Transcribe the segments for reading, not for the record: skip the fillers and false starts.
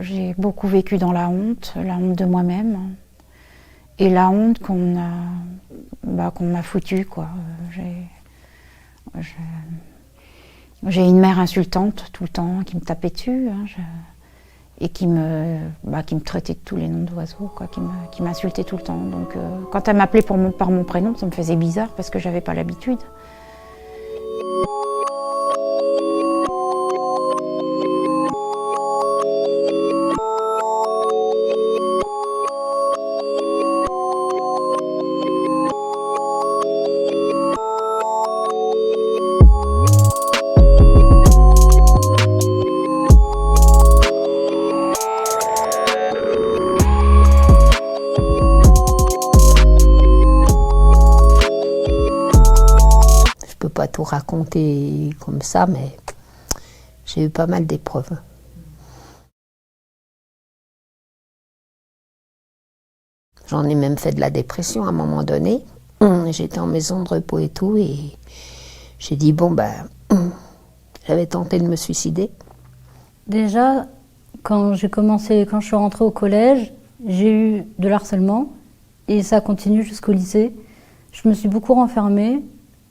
j'ai beaucoup vécu dans la honte de moi-même et la honte qu'on m'a foutue, quoi. J'ai une mère insultante tout le temps, qui me tapait dessus, hein, et qui me traitait de tous les noms d'oiseaux, quoi, qui m'insultait tout le temps. Donc quand elle m'appelait par mon prénom, ça me faisait bizarre parce que j'avais pas l'habitude. Pas tout raconter comme ça, mais j'ai eu pas mal d'épreuves. J'en ai même fait de la dépression à un moment donné. J'étais en maison de repos et tout, et j'ai dit j'avais tenté de me suicider. Déjà, quand je suis rentrée au collège, j'ai eu de l'harcèlement et ça continue jusqu'au lycée. Je me suis beaucoup renfermée.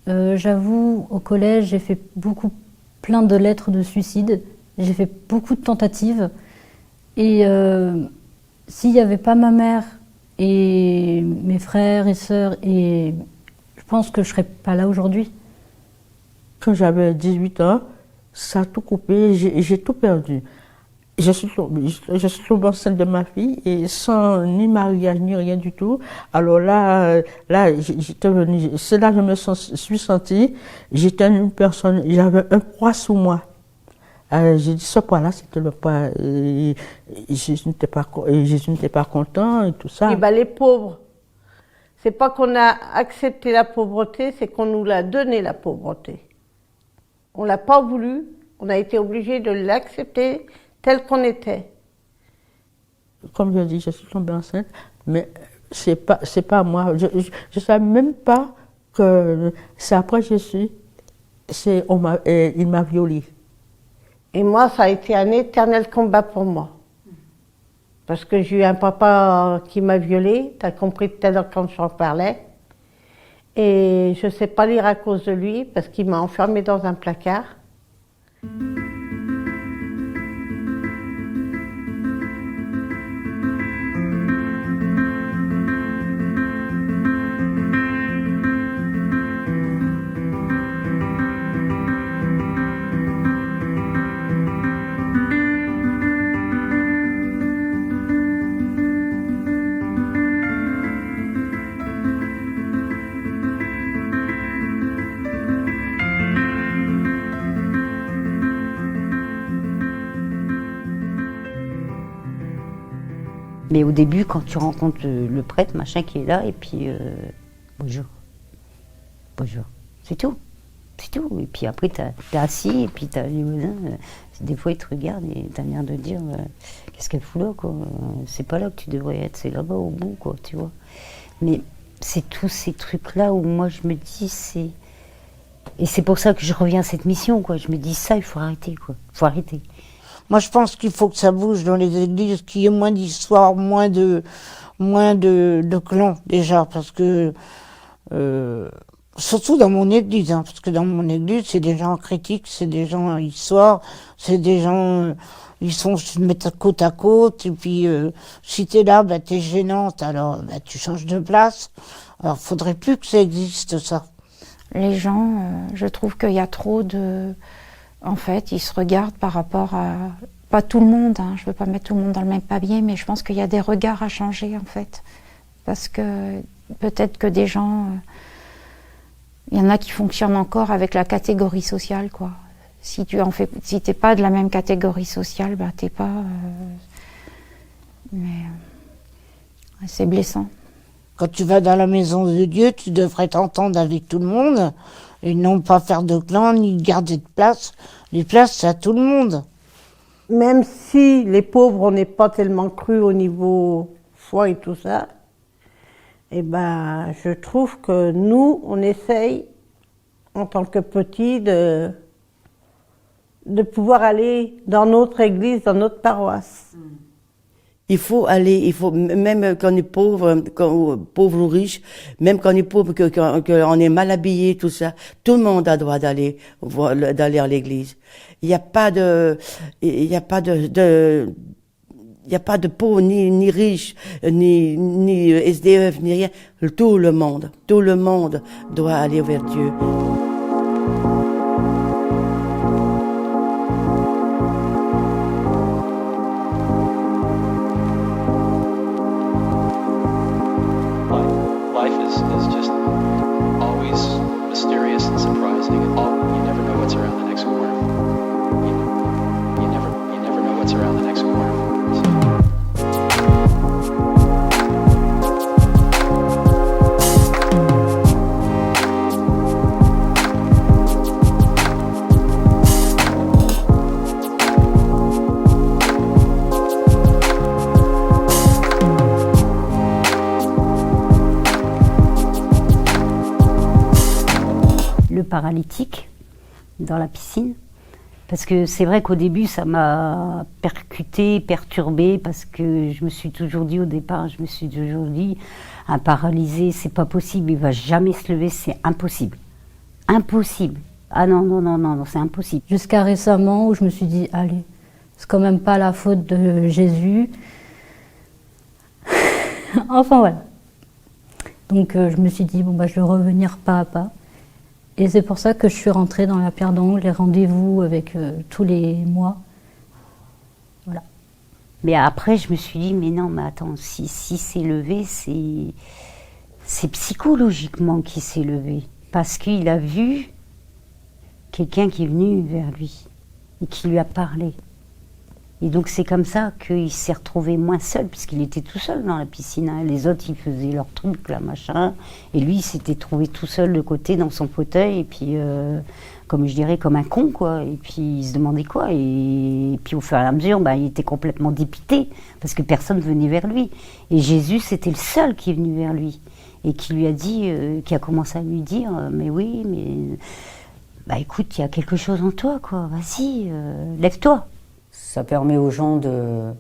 J'avoue, au collège, j'ai fait plein de lettres de suicide. J'ai fait beaucoup de tentatives. Et s'il n'y avait pas ma mère et mes frères et sœurs, je pense que je ne serais pas là aujourd'hui. Quand j'avais 18 ans, ça a tout coupé, j'ai tout perdu. Je suis tombée enceinte de ma fille et sans ni mariage ni rien du tout. Alors là, j'étais venue, c'est là que je suis sentie, j'étais une personne, j'avais un poids sous moi. J'ai dit ce poids-là, c'était le poids, Jésus n'était pas content et tout ça. Et les pauvres, c'est pas qu'on a accepté la pauvreté, c'est qu'on nous l'a donné la pauvreté. On l'a pas voulu, on a été obligé de l'accepter tel qu'on était. Comme je dis, je suis tombée enceinte, mais c'est pas moi. Je savais même pas que c'est après il m'a violée. Et moi, ça a été un éternel combat pour moi. Parce que j'ai eu un papa qui m'a violée, t'as compris tout à l'heure quand j'en parlais. Et je sais pas lire à cause de lui, parce qu'il m'a enfermée dans un placard. Mais au début, quand tu rencontres le prêtre, machin qui est là, et puis bonjour, bonjour, c'est tout. Et puis après, t'es assis, et puis t'as les voisins, des fois ils te regardent et t'as l'air de dire qu'est-ce qu'elle fout là, quoi. C'est pas là que tu devrais être, c'est là-bas au bout, quoi, tu vois. Mais c'est tous ces trucs-là où moi je me dis, et c'est pour ça que je reviens à cette mission, quoi. Je me dis ça, il faut arrêter, quoi. Il faut arrêter. Moi, je pense qu'il faut que ça bouge dans les églises, qu'il y ait moins d'histoires, moins de clans, déjà, parce que, surtout dans mon église, hein, parce que dans mon église, c'est des gens critiques, c'est des gens histoires, c'est des gens, ils se mettent côte à côte, et puis, si t'es là, t'es gênante, alors, tu changes de place. Alors, faudrait plus que ça existe, ça. Les gens, je trouve qu'il y a trop de... En fait, ils se regardent par rapport à... Pas tout le monde, hein, je veux pas mettre tout le monde dans le même panier, mais je pense qu'il y a des regards à changer, en fait. Parce que peut-être que des gens... Il y en a qui fonctionnent encore avec la catégorie sociale, quoi. Si t'es pas de la même catégorie sociale, t'es pas... c'est blessant. Quand tu vas dans la maison de Dieu, tu devrais t'entendre avec tout le monde et non pas faire de clan ni garder de place. Les places, c'est à tout le monde. Même si les pauvres, on n'est pas tellement crus au niveau foi et tout ça, je trouve que nous, on essaye, en tant que petits, de pouvoir aller dans notre église, dans notre paroisse. Il faut aller, même quand on est pauvre, pauvre ou riche, même quand on est pauvre, qu'on est mal habillé, tout ça, tout le monde a droit d'aller à l'église. Il n'y a pas de pauvre, ni riche, ni SDF, ni rien. Tout le monde doit aller vers Dieu. Life is just always mysterious and surprising. You never know what's around the next corner. You never know what's around the next corner. Le paralytique dans la piscine. Parce que c'est vrai qu'au début, ça m'a perturbée, parce que je me suis toujours dit au départ, un paralysé, c'est pas possible, il va jamais se lever, c'est impossible. Impossible. Ah non, c'est impossible. Jusqu'à récemment où je me suis dit, allez, c'est quand même pas la faute de Jésus. Enfin voilà. Donc je me suis dit, bon bah je vais revenir pas à pas. Et c'est pour ça que je suis rentrée dans la pierre d'angle, les rendez-vous avec tous les mois. Voilà. Mais après, je me suis dit, mais non, mais attends, si c'est levé, c'est psychologiquement qu'il s'est levé. Parce qu'il a vu quelqu'un qui est venu vers lui et qui lui a parlé. Et donc c'est comme ça qu'il s'est retrouvé moins seul, puisqu'il était tout seul dans la piscine. Hein. Les autres, ils faisaient leur truc, là, machin. Et lui, il s'était trouvé tout seul de côté dans son fauteuil, et puis, comme je dirais, comme un con, quoi. Et puis, il se demandait quoi. Et puis, au fur et à mesure, il était complètement dépité, parce que personne venait vers lui. Et Jésus, c'était le seul qui est venu vers lui. Et qui lui a dit, qui a commencé à lui dire, mais oui, mais... écoute, il y a quelque chose en toi, quoi. Vas-y, lève-toi. Ça permet aux gens de...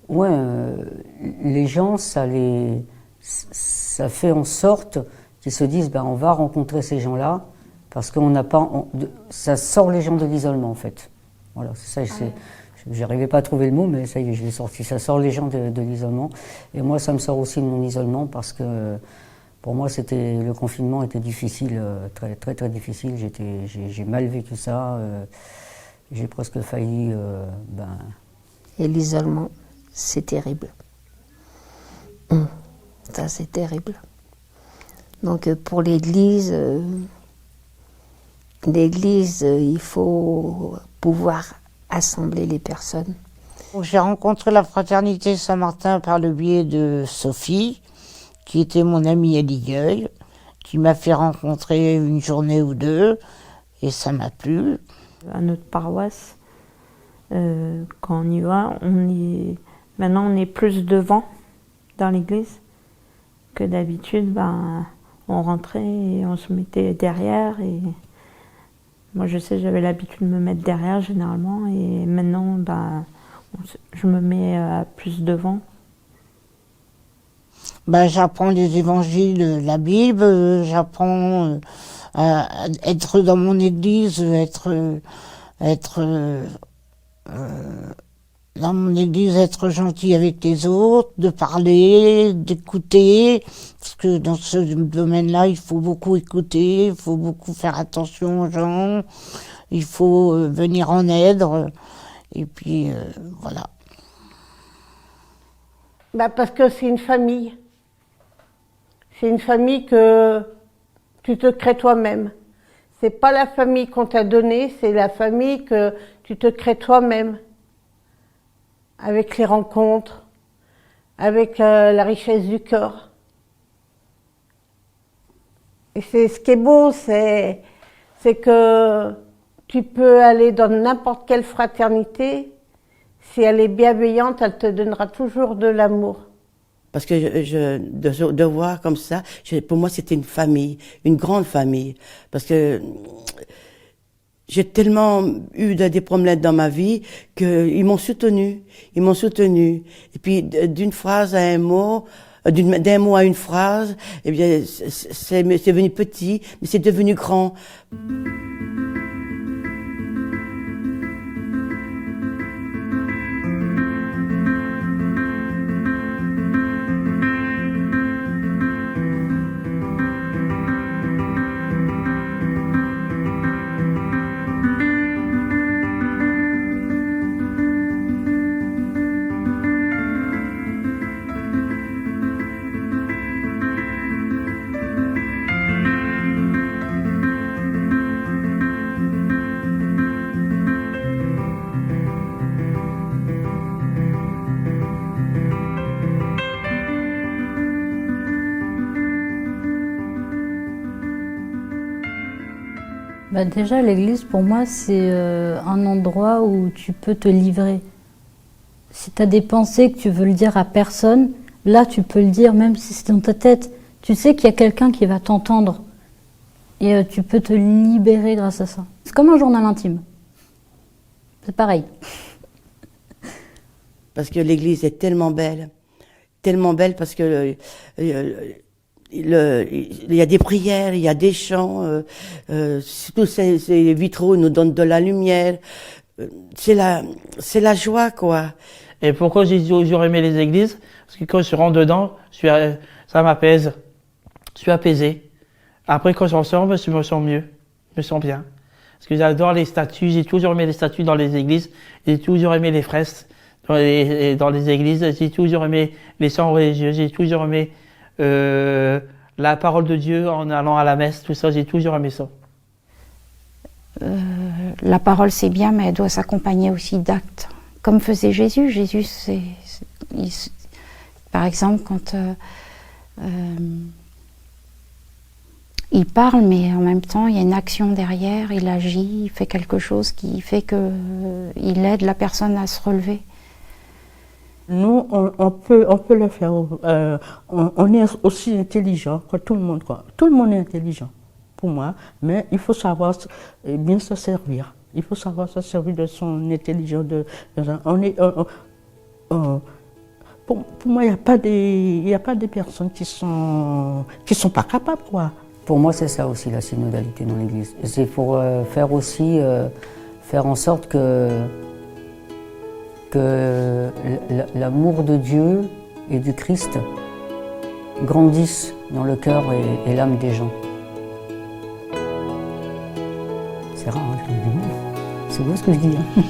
les gens, ça fait en sorte qu'ils se disent, on va rencontrer ces gens-là, parce qu'on n'a pas... ça sort les gens de l'isolement, en fait. Voilà, c'est ça, j'arrivais pas à trouver le mot, mais ça y est, je l'ai sorti. Ça sort les gens de l'isolement. Et moi, ça me sort aussi de mon isolement, parce que pour moi, le confinement était difficile, très, très, très difficile. J'ai mal vécu ça. J'ai presque failli... Et l'isolement, c'est terrible. Ça, c'est terrible. Donc pour l'Église, il faut pouvoir assembler les personnes. J'ai rencontré la Fraternité Saint-Martin par le biais de Sophie, qui était mon amie à Ligueuil, qui m'a fait rencontrer une journée ou deux, et ça m'a plu. À notre paroisse, quand on y va, maintenant on est plus devant dans l'église que d'habitude. On rentrait et on se mettait derrière. Et moi, je sais, j'avais l'habitude de me mettre derrière généralement, et maintenant, je me mets plus devant. J'apprends les évangiles, la Bible, j'apprends à être dans mon église, dans mon église, être gentil avec les autres, de parler, d'écouter, parce que dans ce domaine-là, il faut beaucoup écouter, il faut beaucoup faire attention aux gens, il faut venir en aide, et puis voilà. Parce que c'est une famille. C'est une famille que tu te crées toi-même. C'est pas la famille qu'on t'a donnée, c'est la famille que tu te crées toi-même. Avec les rencontres, avec la richesse du cœur. Et c'est ce qui est beau, c'est que tu peux aller dans n'importe quelle fraternité. Si elle est bienveillante, elle te donnera toujours de l'amour. Parce que de voir comme ça, pour moi c'était une famille, une grande famille. Parce que j'ai tellement eu des problèmes dans ma vie qu'ils m'ont soutenu. Ils m'ont soutenu. Et puis, d'une phrase à un mot, d'un mot à une phrase, eh bien, c'est devenu petit, mais c'est devenu grand. Bah déjà, l'église, pour moi, c'est un endroit où tu peux te livrer. Si tu as des pensées que tu veux le dire à personne, là, tu peux le dire, même si c'est dans ta tête. Tu sais qu'il y a quelqu'un qui va t'entendre. Et tu peux te libérer grâce à ça. C'est comme un journal intime. C'est pareil. Parce que l'église est tellement belle parce que il y a des prières, il y a des chants, tous ces vitraux nous donnent de la lumière. C'est la joie, quoi. Et pourquoi j'ai toujours aimé les églises? Parce que quand je rentre dedans, ça m'apaise. Je suis apaisé. Après, quand j'en sors, je me sens mieux. Je me sens bien. Parce que j'adore les statues. J'ai toujours aimé les statues dans les églises. J'ai toujours aimé les fresques dans les églises. J'ai toujours aimé les chants religieux. J'ai toujours aimé la parole de Dieu en allant à la messe. Tout ça, j'ai toujours aimé ça. La parole, c'est bien, mais elle doit s'accompagner aussi d'actes. Comme faisait Jésus. Jésus, par exemple, quand il parle, mais en même temps, il y a une action derrière, il agit, il fait quelque chose qui fait qu'il aide la personne à se relever. Nous, on peut le faire. On est aussi intelligent que tout le monde, quoi. Tout le monde est intelligent, pour moi, mais il faut savoir bien se servir. Il faut savoir se servir de son intelligence. Pour moi, il n'y a pas des personnes qui sont pas capables, quoi. Pour moi, c'est ça aussi, la synodalité dans l'Église. C'est pour faire en sorte que l'amour de Dieu et du Christ grandisse dans le cœur et l'âme des gens. C'est rare, hein, c'est beau ce que je dis. Hein.